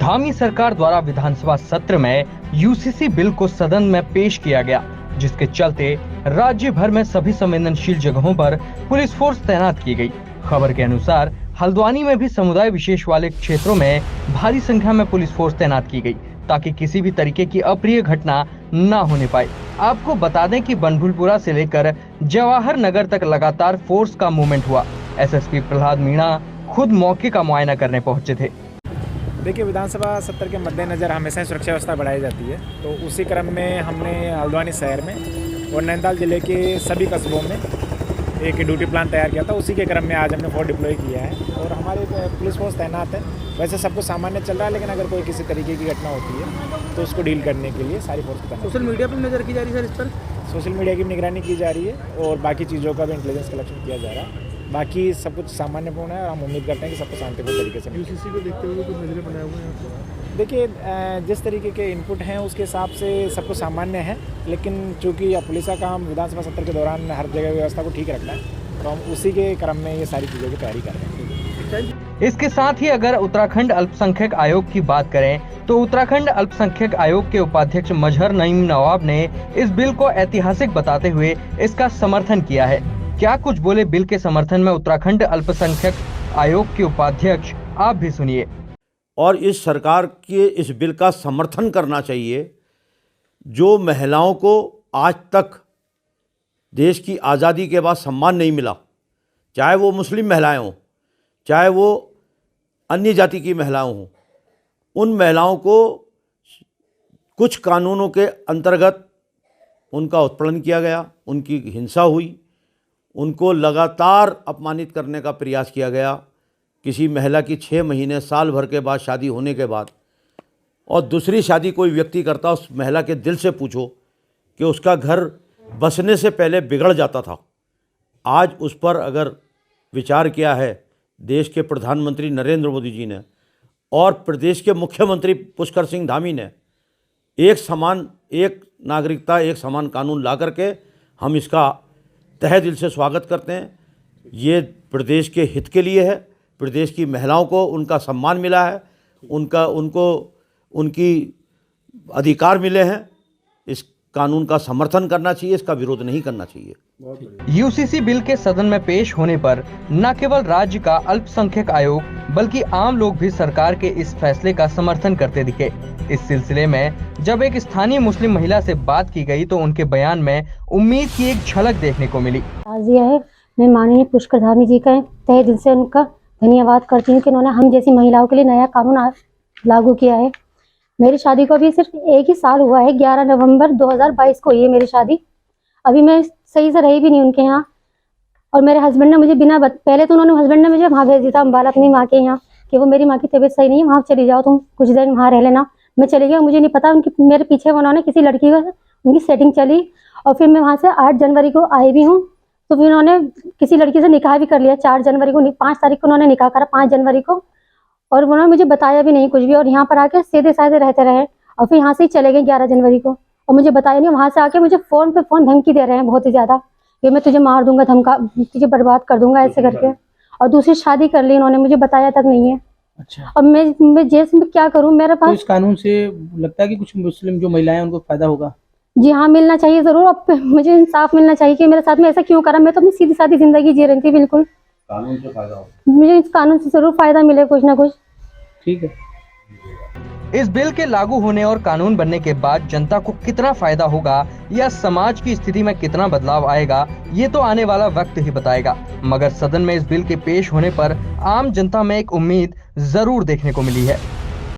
धामी सरकार द्वारा विधानसभा सत्र में यूसीसी बिल को सदन में पेश किया गया, जिसके चलते राज्य भर में सभी संवेदनशील जगहों पर पुलिस फोर्स तैनात की गई। खबर के अनुसार हल्द्वानी में भी समुदाय विशेष वाले क्षेत्रों में भारी संख्या में पुलिस फोर्स तैनात की गई, ताकि किसी भी तरीके की अप्रिय घटना न होने पाए। आपको बता दें कि बनभूलपुरा से लेकर जवाहर नगर तक लगातार फोर्स का मूवमेंट हुआ। एसएसपी प्रहलाद मीणा खुद मौके का मुआयना करने पहुंचे थे। देखिए, विधानसभा सत्र के मद्देनज़र हमेशा सुरक्षा व्यवस्था बढ़ाई जाती है, तो उसी क्रम में हमने हल्द्वानी शहर में और नैनीताल जिले के सभी कस्बों में एक ड्यूटी प्लान तैयार किया था। उसी के क्रम में आज हमने फोर्स डिप्लॉय किया है और हमारे पुलिस फोर्स तैनात है। वैसे सब कुछ सामान्य चल रहा है, लेकिन अगर कोई किसी तरीके की घटना होती है तो उसको डील करने के लिए सारी फोर्स तैनात। सोशल मीडिया पर नज़र की जा रही है सर, इस पर सोशल मीडिया की निगरानी की जा रही है और बाकी चीज़ों का भी इंटेलिजेंस कलेक्शन किया जा रहा है। बाकी सब कुछ सामान्यपूर्ण है और हम उम्मीद करते हैं कि सबको शांतिपूर्ण तरीके से। यूसीसी को देखते हुए कुछ नजरें बनाए हुए हैं। देखिए, जिस तरीके के इनपुट हैं उसके हिसाब से सब कुछ सामान्य है, लेकिन चूँकि पुलिस का काम विधानसभा सत्र के दौरान हर जगह व्यवस्था को ठीक रखना है, तो हम उसी के क्रम में ये सारी चीज़ों की तैयारी कर रहे हैं। इसके साथ ही अगर उत्तराखंड अल्पसंख्यक आयोग की बात करें तो उत्तराखंड अल्पसंख्यक आयोग के उपाध्यक्ष मजहर नईम नवाब ने इस बिल को ऐतिहासिक बताते हुए इसका समर्थन किया है। क्या कुछ बोले बिल के समर्थन में उत्तराखंड अल्पसंख्यक आयोग के उपाध्यक्ष, आप भी सुनिए। और इस सरकार के इस बिल का समर्थन करना चाहिए। जो महिलाओं को आज तक देश की आज़ादी के बाद सम्मान नहीं मिला, चाहे वो मुस्लिम महिलाएं हों, चाहे वो अन्य जाति की महिलाएं हों, उन महिलाओं को कुछ कानूनों के अंतर्गत उनका उत्पीड़न किया गया, उनकी हिंसा हुई, उनको लगातार अपमानित करने का प्रयास किया गया। किसी महिला की 6 महीने साल भर के बाद शादी होने के बाद और दूसरी शादी कोई व्यक्ति करता, उस महिला के दिल से पूछो कि उसका घर बसने से पहले बिगड़ जाता था। आज उस पर अगर विचार किया है देश के प्रधानमंत्री नरेंद्र मोदी जी ने और प्रदेश के मुख्यमंत्री पुष्कर सिंह धामी ने, एक नागरिकता एक समान कानून ला करके हम इसका तहे दिल से स्वागत करते हैं। ये प्रदेश के हित के लिए है। प्रदेश की महिलाओं को उनका सम्मान मिला है, उनकी अधिकार मिले हैं। इस कानून का समर्थन करना चाहिए, इसका विरोध नहीं करना चाहिए। यूसीसी बिल के सदन में पेश होने पर न केवल राज्य का अल्पसंख्यक आयोग बल्कि आम लोग भी सरकार के इस फैसले का समर्थन करते दिखे। इस सिलसिले में जब एक स्थानीय मुस्लिम महिला से बात की गई तो उनके बयान में उम्मीद की एक झलक देखने को मिली। ताज़िया है, मैं माननीय पुष्कर धामी जी का तहे दिल से उनका धन्यवाद करती हूँ कि उन्होंने हम जैसी महिलाओं के लिए नया कानून लागू किया है। मेरी शादी को अभी सिर्फ 1 ही साल हुआ है, 11 नवंबर 2022 को हुई है मेरी शादी। अभी मैं सही से रही भी नहीं उनके यहाँ, और मेरे हस्बैंड ने मुझे पहले तो उन्होंने हस्बैंड ने मुझे वहाँ भेज दिया था अम्बाला अपनी माँ के यहाँ कि वो मेरी माँ की तबीयत सही नहीं है, वहाँ चली जाओ, तुम कुछ दिन वहाँ रह लेना। मैं चली गई, मुझे नहीं पता मेरे पीछे उन्होंने किसी लड़की को उनकी सेटिंग चली और फिर मैं वहाँ से 8 जनवरी को आई भी हूँ। तो फिर उन्होंने किसी लड़की से निकाह भी कर लिया 4 जनवरी को, 5 तारीख को उन्होंने निकाह करा 5 जनवरी को, और उन्होंने मुझे बताया भी नहीं कुछ भी, और यहाँ पर आके सीधे साधे रहते रहे और फिर यहाँ से ही चले गए 11 जनवरी को, और मुझे बताया नहीं। वहाँ से आके मुझे फ़ोन पे फ़ोन धमकी दे रहे हैं बहुत ही ज़्यादा कि मैं तुझे मार दूंगा, तुझे बर्बाद कर दूंगा, ऐसे करके। और दूसरी शादी कर ली इन्होंने, मुझे बताया तक नहीं है। अच्छा, अब मैं जेल में क्या करूँ? मेरे पास तो इस कानून से लगता है कि कुछ मुस्लिम जो महिलाएं हैं उनको फायदा होगा? जी हाँ, मिलना चाहिए ज़रूर। अब मुझे इंसाफ मिलना चाहिए कि मेरे साथ में ऐसा क्यों करा। मैं तो अपनी सीधी सादी जिंदगी जी रही थी, बिल्कुल कानून से फायदा हो, मुझे इस कानून से जरूर फायदा मिले कुछ ना कुछ। ठीक है। इस बिल के लागू होने और कानून बनने के बाद जनता को कितना फायदा होगा या समाज की स्थिति में कितना बदलाव आएगा, ये तो आने वाला वक्त ही बताएगा। मगर सदन में इस बिल के पेश होने पर आम जनता में एक उम्मीद जरूर देखने को मिली है।